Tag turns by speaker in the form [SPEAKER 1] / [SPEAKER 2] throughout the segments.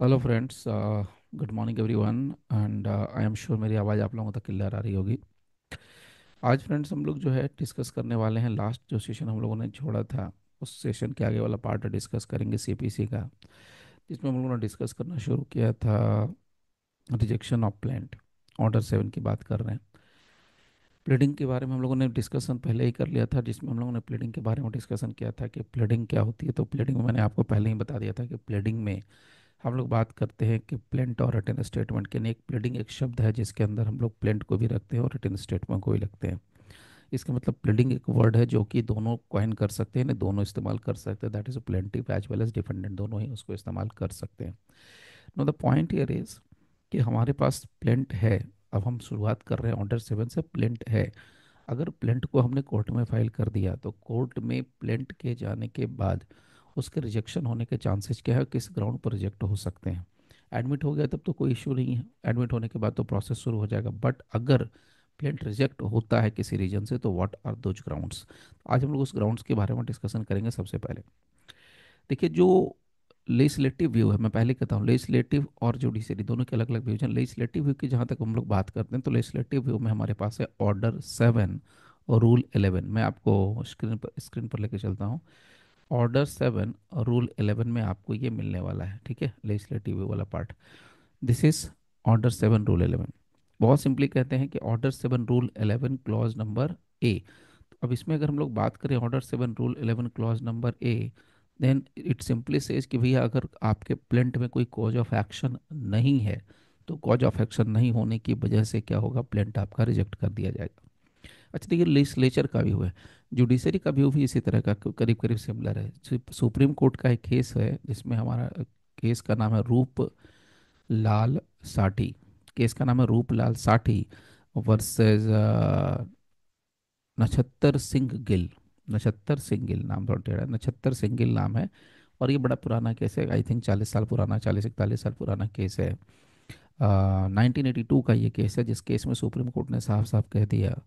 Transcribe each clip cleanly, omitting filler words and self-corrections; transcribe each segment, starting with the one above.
[SPEAKER 1] Hello friends, good morning everyone. And I am sure मेरी आवाज़ आप लोगों तक क्लियर आ रही होगी। आज फ्रेंड्स हम लोग जो है डिस्कस करने वाले हैं, लास्ट जो सेशन हम लोगों ने छोड़ा था उस सेशन के आगे वाला पार्ट डिस्कस करेंगे सीपीसी का, जिसमें हम लोगों ने डिस्कस करना शुरू किया था रिजेक्शन ऑफ प्लेंट। ऑर्डर 7 की बात कर रहे हैं। प्लेडिंग के बारे में हम लोगों ने डिस्कशन पहले ही कर लिया था, जिसमें हम लोगों ने प्लेडिंग के बारे में डिस्कशन किया था कि प्लेडिंग क्या होती है। तो प्लेडिंग में मैंने आपको पहले ही बता दिया था कि प्लेडिंग में हम लोग बात करते हैं कि प्लेंट और रिटन स्टेटमेंट के, एक प्लेडिंग एक शब्द है जिसके अंदर हम लोग प्लेंट को भी रखते हैं और रिटन स्टेटमेंट को भी रखते हैं। इसका मतलब प्लेडिंग एक वर्ड है जो कि दोनों क्वाइन कर सकते हैं, दोनों इस्तेमाल कर सकते हैं। That is plaintiff as well as defendant, दोनों ही उसको इस्तेमाल कर सकते हैं। No the point here is कि हमारे पास प्लेंट है। अब हम शुरुआत कर रहे हैं ऑर्डर 7 से। प्लेंट है, अगर प्लेंट को हमने कोर्ट में फाइल कर दिया तो कोर्ट में प्लेंट के जाने के बाद उसके रिजेक्शन होने के चांसेस क्या है, किस ग्राउंड पर रिजेक्ट हो सकते हैं। एडमिट हो गया तब तो कोई इशू नहीं है, एडमिट होने के बाद तो प्रोसेस शुरू हो जाएगा। बट अगर प्लेंट रिजेक्ट होता है किसी रीजन से तो व्हाट आर दोज ग्राउंड्स। आज हम लोग उस ग्राउंड्स के बारे में डिस्कशन करेंगे। सबसे पहले देखिए, जो लेजिस्लेटिव व्यू है, मैं पहले कहता हूँ लेजिस्लेटिव और जुडिशरी दोनों के अलग अलग व्यूज हैं। लेजिस्लेटिव व्यू की जहाँ तक हम लोग बात करते हैं तो लेजिस्लेटिव व्यू में हमारे पास है ऑर्डर 7 और रूल 11। मैं आपको स्क्रीन पर लेके चलता हूँ। ऑर्डर 7 और रूल 11 में आपको ये मिलने वाला है, ठीक है, लेजिस्लेटिव व्यू वाला part. This is order 7 rule 11। बहुत सिंपली कहते हैं कि order 7 rule 11 clause number A. अब इसमें अगर हम लोग बात करें order 7 rule 11 clause number A, then it simply says कि भैया अगर आपके प्लेंट में कोई कॉज ऑफ एक्शन नहीं है तो कॉज ऑफ एक्शन नहीं होने की वजह से क्या होगा, प्लेंट आपका रिजेक्ट कर दिया जाएगा। अच्छा देखिए, लेजिस्लेचर का व्यू है, जुडिशरी का व्यू भी इसी तरह का करीब करीब सिमिलर है। सुप्रीम कोर्ट का एक केस है जिसमें हमारा केस का नाम है रूप लाल साठी। केस का नाम है रूप लाल साठी वर्सेस नछत्तर सिंह गिल। नछत्तर सिंह गिल नाम थोड़ा टेढ़ा है, नछत्तर सिंह गिल नाम है। और ये बड़ा पुराना केस है, आई थिंक 40 साल पुराना, 40 41 साल पुराना केस है। 1982 का ये केस है, जिस केस में सुप्रीम कोर्ट ने साफ साफ कह दिया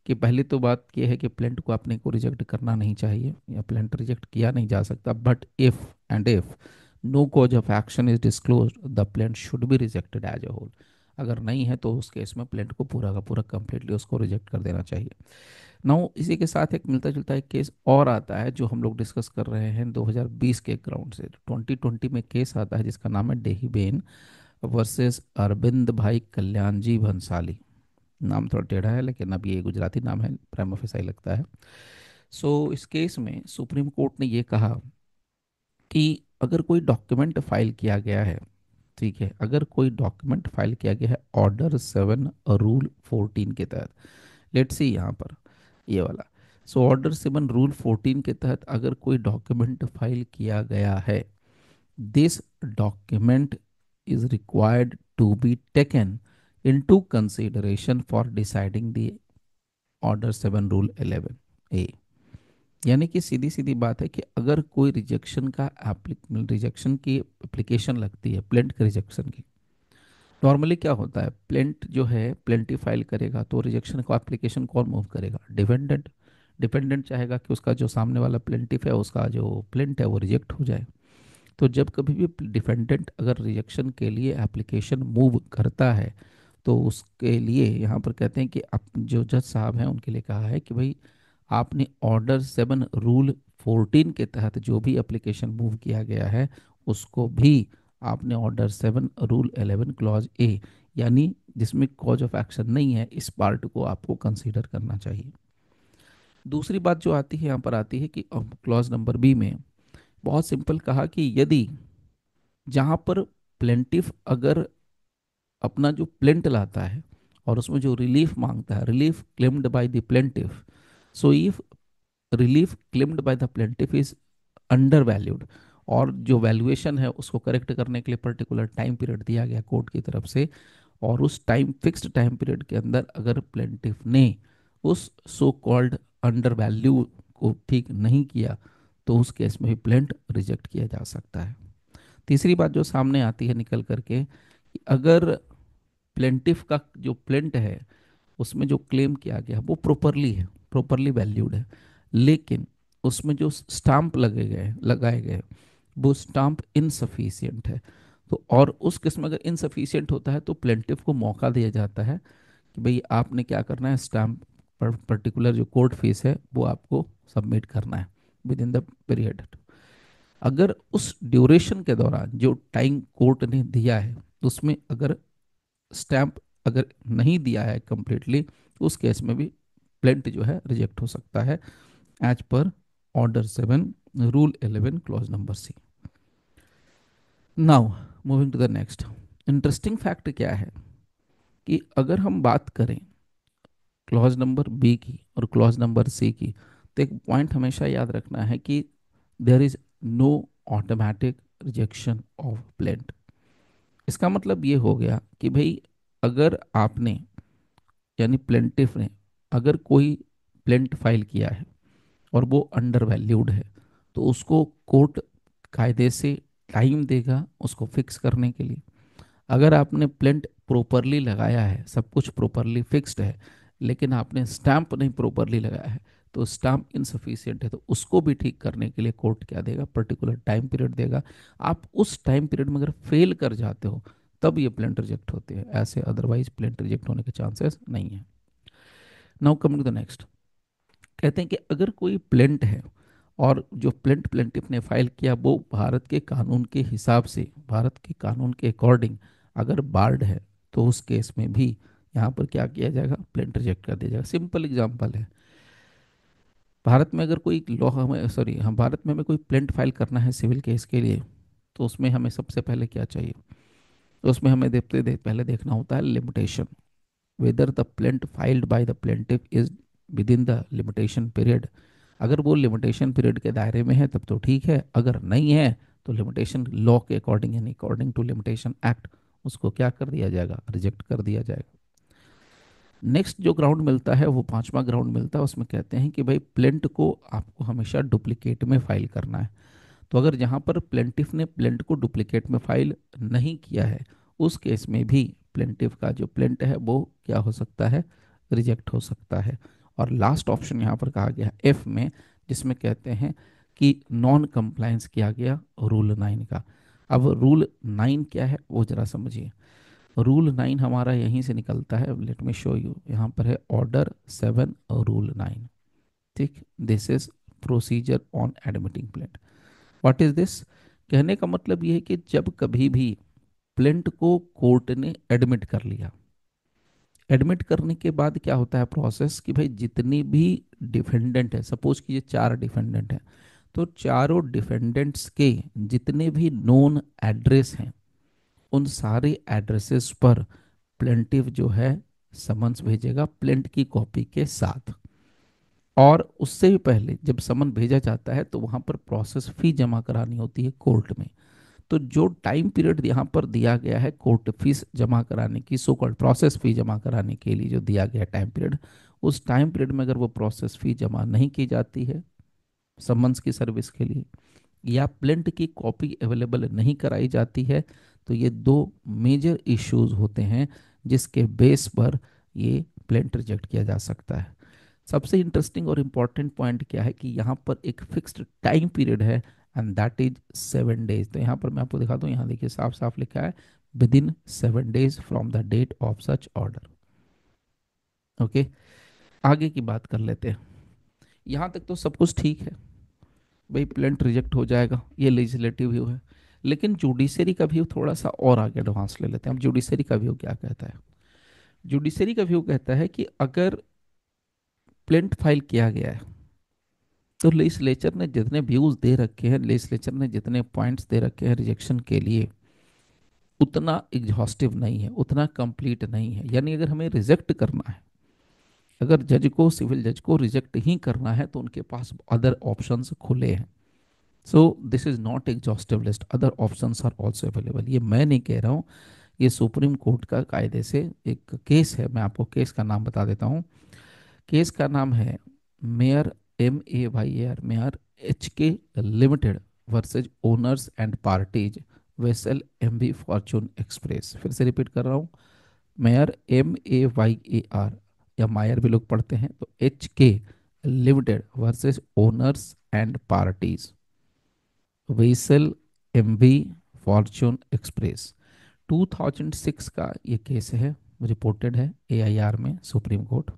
[SPEAKER 1] कि पहली तो बात यह है कि प्लेंट को अपने को रिजेक्ट करना नहीं चाहिए या प्लेंट रिजेक्ट किया नहीं जा सकता। But if no cause of action is disclose the plaint should be rejected as a whole. अगर नहीं है तो उस केस में प्लेंट को पूरा का पूरा कंप्लीटली उसको रिजेक्ट कर देना चाहिए। नाउ इसी के साथ एक मिलता जुलता एक केस और आता है जो हम लोग डिस्कस कर रहे हैं 2020 के ग्राउंड से। 2020 में केस आता है जिसका नाम है डेहीबेन वर्सेस अरविंद भाई कल्याण जी भंसाली। नाम थोड़ा टेढ़ा है लेकिन अब ये गुजराती नाम है, प्राइमा फेसाई लगता है। इस केस में सुप्रीम कोर्ट ने ये कहा कि अगर कोई डॉक्यूमेंट फाइल किया गया है, ठीक है, अगर कोई डॉक्यूमेंट फाइल किया गया है ऑर्डर 7 रूल 14 के तहत। लेट्स सी यहाँ पर ये वाला। ऑर्डर 7 रूल 14 के तहत अगर कोई डॉक्यूमेंट फाइल किया गया है, this document is required to be taken into consideration for deciding the order 7 rule 11 A. यानी कि सीधी सीधी बात है कि अगर कोई रिजेक्शन की एप्लीकेशन लगती है, प्लेंट के रिजेक्शन की, नॉर्मली क्या होता है, प्लेंट जो है प्लेंटी फाइल करेगा तो रिजेक्शन को एप्लीकेशन कौन मूव करेगा, डिफेंडेंट। डिफेंडेंट चाहेगा कि उसका जो सामने वाला प्लेंटिफ है, उसका जो प्लेंट है वो रिजेक्ट हो जाए। तो जब कभी भी डिफेंडेंट अगर रिजेक्शन के लिए एप्लीकेशन मूव करता है तो उसके लिए यहाँ पर कहते हैं कि जो जज साहब हैं उनके लिए कहा है कि भाई आपने ऑर्डर 7 रूल 14 के तहत जो भी एप्लीकेशन मूव किया गया है उसको भी आपने ऑर्डर 7 रूल 11 क्लॉज ए, यानी जिसमें कॉज ऑफ एक्शन नहीं है, इस पार्ट को आपको कंसीडर करना चाहिए। दूसरी बात जो आती है यहाँ पर आती है कि क्लॉज नंबर बी में बहुत सिंपल कहा कि यदि जहाँ पर प्लेंटिफ अगर अपना जो प्लेंट लाता है और उसमें जो रिलीफ मांगता है, relief claimed by the plaintiff, so if relief claimed by the plaintiff is under valued, और जो वैल्यूएशन है उसको करेक्ट करने के लिए पर्टिकुलर टाइम पीरियड दिया गया कोर्ट की तरफ से, और उस टाइम फिक्स्ड टाइम पीरियड के अंदर अगर प्लेंटिफ ने उस सो कॉल्ड अंडर वैल्यू को ठीक नहीं किया तो उस केस में भी प्लेंट रिजेक्ट किया जा सकता है। तीसरी बात जो सामने आती है निकल करके कि अगर प्लेंटिफ का जो प्लेंट है उसमें जो क्लेम किया गया वो प्रॉपरली है, प्रॉपरली वैल्यूड है, लेकिन उसमें जो स्टाम्प लगाए गए वो स्टाम्प इनसफिशियंट है, तो और उस केस में अगर इनसफिशियंट होता है तो प्लेंटिफ को मौका दिया जाता है कि भाई आपने क्या करना है, स्टैम्प पर पर्टिकुलर जो कोर्ट फीस है वो आपको सबमिट करना है विद इन द पीरियड। अगर उस ड्यूरेशन के दौरान जो टाइम कोर्ट ने दिया है उसमें अगर स्टैम्प अगर नहीं दिया है कंप्लीटली, तो उस केस में भी प्लेंट जो है रिजेक्ट हो सकता है, as per order 7 rule 11 clause number C. Now moving to the next interesting fact क्या है कि अगर हम बात करें क्लॉज नंबर बी की और क्लॉज नंबर सी की, तो एक पॉइंट हमेशा याद रखना है कि there is no automatic rejection of plaint. इसका मतलब ये हो गया कि भाई अगर आपने यानी प्लेंटिफ ने अगर कोई प्लेंट फाइल किया है और वो अंडर वैल्यूड है, तो उसको कोर्ट कायदे से टाइम देगा उसको फिक्स करने के लिए। अगर आपने प्लेंट प्रॉपरली लगाया है, सब कुछ प्रॉपरली फिक्स्ड है, लेकिन आपने स्टैंप नहीं प्रॉपरली लगाया है, तो स्टैंप इनसफिशियंट है, तो उसको भी ठीक करने के लिए कोर्ट क्या देगा, पर्टिकुलर टाइम पीरियड देगा। आप उस टाइम पीरियड में अगर फेल कर जाते हो तब ये प्लेंट रिजेक्ट होते हैं, ऐसे अदरवाइज प्लेंट रिजेक्ट होने के चांसेस नहीं है। Now coming to the next, कहते हैं कि अगर कोई प्लेंट है और जो प्लेंटिफ ने फाइल किया वो भारत के कानून के हिसाब से, भारत के कानून के अकॉर्डिंग अगर बार्ड है, तो उस केस में भी यहाँ पर क्या किया जाएगा, प्लेंट रिजेक्ट कर दिया जाएगा। सिंपल एग्जांपल है, भारत में अगर कोई लॉ हमें सॉरी हम भारत में हमें कोई प्लेंट फाइल करना है सिविल केस के लिए, तो उसमें हमें सबसे पहले क्या चाहिए, तो उसमें हमें पहले देखना होता है limitation, whether the plaint filed by the plaintiff is within the limitation period। अगर वो लिमिटेशन पीरियड के दायरे में है तब तो ठीक है, अगर नहीं है तो लिमिटेशन लॉ के अकॉर्डिंग यानी अकॉर्डिंग टू लिमिटेशन एक्ट उसको क्या कर दिया जाएगा, रिजेक्ट कर दिया जाएगा। नेक्स्ट जो ग्राउंड मिलता है वो पांचवा ग्राउंड मिलता है, उसमें कहते हैं कि भाई प्लेंट को आपको हमेशा डुप्लीकेट में फाइल करना है। तो अगर जहाँ पर प्लेंटिफ ने प्लेंट को डुप्लीकेट में फाइल नहीं किया है, उस केस में भी प्लेंटिफ का जो प्लेंट है वो क्या हो सकता है, रिजेक्ट हो सकता है। और लास्ट ऑप्शन यहाँ पर कहा गया एफ में, जिसमें कहते हैं कि नॉन कंप्लायंस किया गया रूल 9 का। अब रूल 9 क्या है वो जरा समझिए। रूल 9 हमारा यहीं से निकलता है, लेट मी शो यू, यहाँ पर है ऑर्डर 7 और रूल 9। ठीक, this is procedure on admitting plaint. What is this, कहने का मतलब ये है कि जब कभी भी प्लेंट को कोर्ट ने एडमिट कर लिया, एडमिट करने के बाद क्या होता है प्रोसेस कि भाई जितनी भी डिफेंडेंट है, सपोज कीजिए 4 डिफेंडेंट हैं, तो चारों डिफेंडेंट्स के जितने भी नोन एड्रेस हैं उन सारे एड्रेसेस पर प्लेंटिव जो है समन्स भेजेगा प्लेंट की कॉपी के साथ। और उससे भी पहले जब समन भेजा जाता है तो वहां पर प्रोसेस फी जमा करानी होती है कोर्ट में। तो जो टाइम पीरियड यहाँ पर दिया गया है कोर्ट फीस जमा कराने की, सो कॉल्ड प्रोसेस फी जमा कराने के लिए जो दिया गया टाइम पीरियड, उस टाइम पीरियड में अगर वो प्रोसेस फी जमा नहीं की जाती है समन्स की सर्विस के लिए, या प्लेंट की कॉपी अवेलेबल नहीं कराई जाती है, तो ये दो मेजर इश्यूज होते हैं जिसके बेस पर ये प्लेंट रिजेक्ट किया जा सकता है। सबसे इंटरेस्टिंग और इम्पॉर्टेंट पॉइंट क्या है कि यहाँ पर एक फिक्स्ड टाइम पीरियड है एंड दैट इज 7 डेज। तो यहाँ पर मैं आपको दिखाता हूँ, यहाँ देखिए साफ साफ लिखा है within 7 days from the date of such order. Okay, आगे की बात कर लेते हैं। यहाँ तक तो सब कुछ ठीक है, भाई प्लेंट रिजेक्ट हो जाएगा, ये लेजिस्लेटिव व्यू है। लेकिन जुडिशरी का व्यू थोड़ा सा और आगे एडवांस ले लेते हैं। अब जुडिशरी का व्यू क्या कहता है, जुडिशरी का व्यू कहता है कि अगर प्लेंट फाइल किया गया है तो लेजिस्लेचर ने जितने व्यूज दे रखे हैं, लेजिस्लेचर ने जितने पॉइंट्स दे रखे हैं रिजेक्शन के लिए, उतना एग्जॉस्टिव नहीं है, उतना कंप्लीट नहीं है। यानी अगर हमें रिजेक्ट करना है, अगर जज को, सिविल जज को रिजेक्ट ही करना है, तो उनके पास अदर ऑप्शंस खुले हैं। So this is not exhaustive list, other options are also available. ये मैं नहीं कह रहा हूँ, ये सुप्रीम कोर्ट का कायदे से एक केस है। मैं आपको केस का नाम बता देता हूँ। केस का नाम है mayor MAYAR mayor HK limited versus owners and parties vessel MV Fortune express. फिर से रिपीट कर रहा हूँ, मेयर MAYAR या मायर भी लोग पढ़ते हैं, तो HK limited versus owners and parties vessel MV Fortune express. 2006 का ये केस है, रिपोर्टेड है एआईआर में सुप्रीम कोर्ट।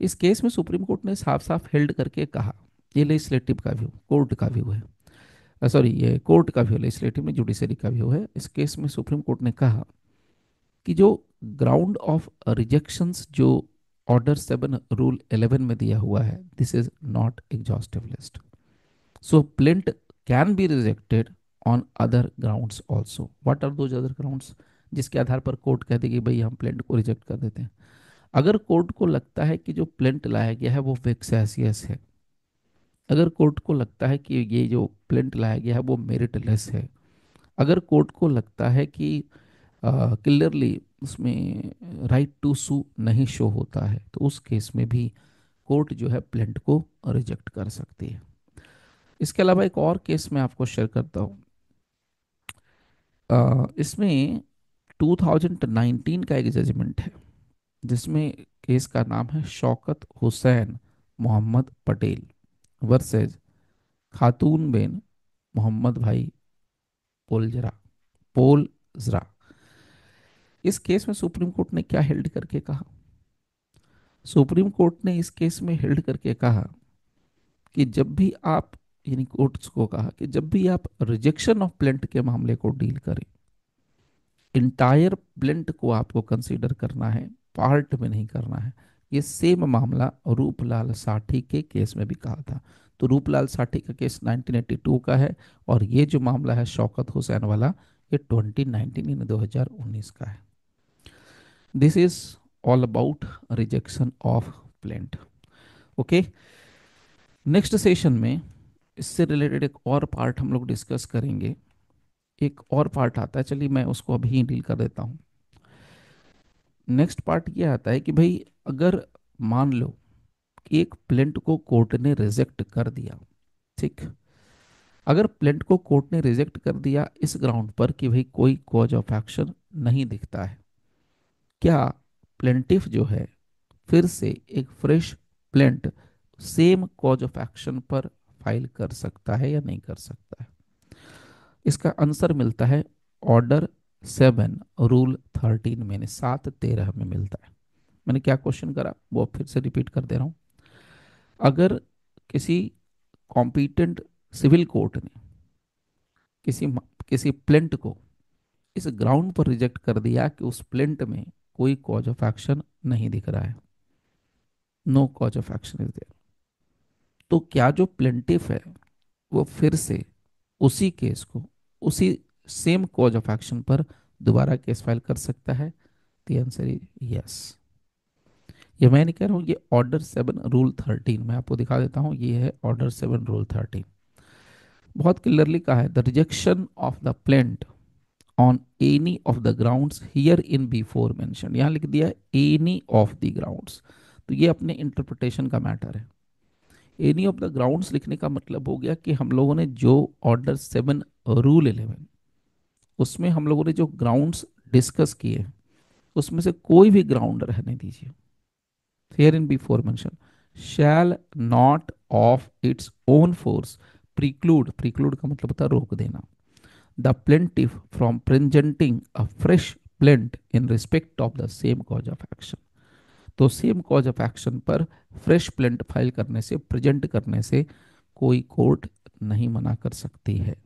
[SPEAKER 1] इस केस में सुप्रीम कोर्ट ने साफ साफ हेल्ड करके कहा, ये लेजिस्लेटिव का व्यू, कोर्ट का व्यू है, सॉरी ये कोर्ट का व्यू, लेजिस्लेटिव में जुडिशरी का व्यू है। इस केस में सुप्रीम कोर्ट ने कहा कि जो ग्राउंड ऑफ रिजेक्शंस जो ऑर्डर 7 रूल 11 में दिया हुआ है, this is not exhaustive list. So plaint can be rejected on other grounds also. What are those other grounds जिसके आधार पर कोर्ट कह दे कि भाई हम प्लेंट को रिजेक्ट कर देते हैं? अगर कोर्ट को लगता है कि जो प्लेंट लाया गया है वो वेक्सेसियस है, अगर कोर्ट को लगता है कि ये जो प्लेंट लाया गया है वो मेरिटलेस है, अगर कोर्ट को लगता है कि क्लियरली उसमें राइट टू सू नहीं शो होता है, तो उस केस में भी कोर्ट जो है प्लेंट को रिजेक्ट कर सकती है। इसके अलावा एक और केस मैं आपको शेयर करता हूँ। इसमें 2019 का एक जजमेंट है जिसमें केस का नाम है शौकत हुसैन मोहम्मद पटेल वर्सेज खातून बेन मोहम्मद भाई पोलजरा पोलजरा। इस केस में सुप्रीम कोर्ट ने क्या हेल्ड करके कहा? सुप्रीम कोर्ट ने इस केस में हेल्ड करके कहा कि जब भी आप, यानी कोर्ट्स को कहा कि जब भी आप रिजेक्शन ऑफ प्लेंट के मामले को डील करें, इंटायर प्लेंट को आपको कंसीडर करना है, पार्ट में नहीं करना है। ये सेम मामला रूपलाल साठी के केस में भी कहा था। तो रूपलाल साठी का केस 1982 का है और ये जो मामला है शौकत हुसैन वाला, ये 2019 यानी 2019 का है। This is all about rejection of plaint. Okay, next session में इससे रिलेटेड एक और पार्ट हम लोग डिस्कस करेंगे। एक और पार्ट आता है, चलिए मैं उसको अभी ही डील कर देता हूँ। नेक्स्ट पार्ट ये आता है कि भाई अगर मान लो कि एक प्लेंट को कोर्ट ने रिजेक्ट कर दिया, ठीक, अगर प्लेंट को कोर्ट ने रिजेक्ट कर दिया इस ग्राउंड पर कि भाई कोई कॉज ऑफ एक्शन नहीं दिखता है, क्या प्लेंटिफ जो है फिर से एक fresh plaint same cause of action पर फाइल कर सकता है या नहीं कर सकता है? इसका आंसर मिलता है ऑर्डर 7 रूल 13 में, 7-13 में मिलता है। मैंने क्या क्वेश्चन करा वो फिर से रिपीट कर दे रहा हूँ। अगर किसी कॉम्पिटेंट सिविल कोर्ट ने किसी किसी प्लेंट को इस ग्राउंड पर रिजेक्ट कर दिया कि उस प्लेंट में कोई कॉज ऑफ एक्शन नहीं दिख रहा है, no cause of action is there, तो क्या जो प्लेंटिफ है वो फिर से उसी केस को उसी सेम कॉज ऑफ एक्शन पर दोबारा केस फाइल कर सकता है? The answer is yes. ये मैं नहीं कह रहा हूँ, ये ऑर्डर 7 रूल 13 मैं आपको दिखा देता हूँ। ये है ऑर्डर 7 रूल 13, बहुत क्लियरली कहा है the rejection of the plaint on any of the grounds here in before mention, यहाँ लिख दिया एनी ऑफ द ग्राउंड्स, तो ये अपने इंटरप्रिटेशन का मैटर है। एनी ऑफ द ग्राउंड्स लिखने का मतलब हो गया कि हम लोगों ने जो ऑर्डर 7 रूल 11 उसमें हम लोगों ने जो ग्राउंड्स डिस्कस किए उसमें से कोई भी ग्राउंड रहने दीजिए, here in before mention shall not of its own force preclude, preclude का मतलब होता है रोक देना, the plaintiff from presenting a fresh plaint in respect of the same cause of action. तो सेम कॉज ऑफ एक्शन पर fresh plaint file करने से, प्रेजेंट करने से कोई कोर्ट नहीं मना कर सकती है।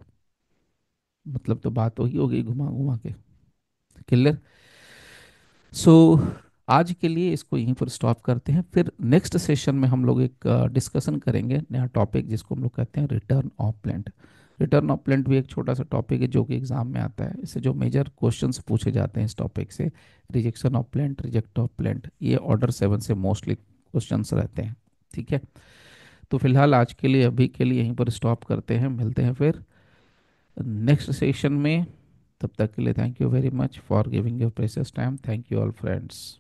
[SPEAKER 1] मतलब तो बात वही हो गई घुमा घुमा के, क्लियर? सो आज के लिए इसको यहीं पर स्टॉप करते हैं, फिर नेक्स्ट सेशन में हम लोग एक डिस्कशन करेंगे नया टॉपिक जिसको हम लोग कहते हैं return of plaint. Return of plaint भी एक छोटा सा टॉपिक है जो कि एग्जाम में आता है। इससे जो मेजर क्वेश्चंस पूछे जाते हैं इस टॉपिक से, rejection of plaint, reject of plaint, ये ऑर्डर 7 से मोस्टली क्वेश्चंस रहते हैं। ठीक है, तो फिलहाल आज के लिए, अभी के लिए यहीं पर स्टॉप करते हैं, मिलते हैं फिर नेक्स्ट सेशन में। तब तक के लिए thank you very much for giving your precious time. Thank you all friends.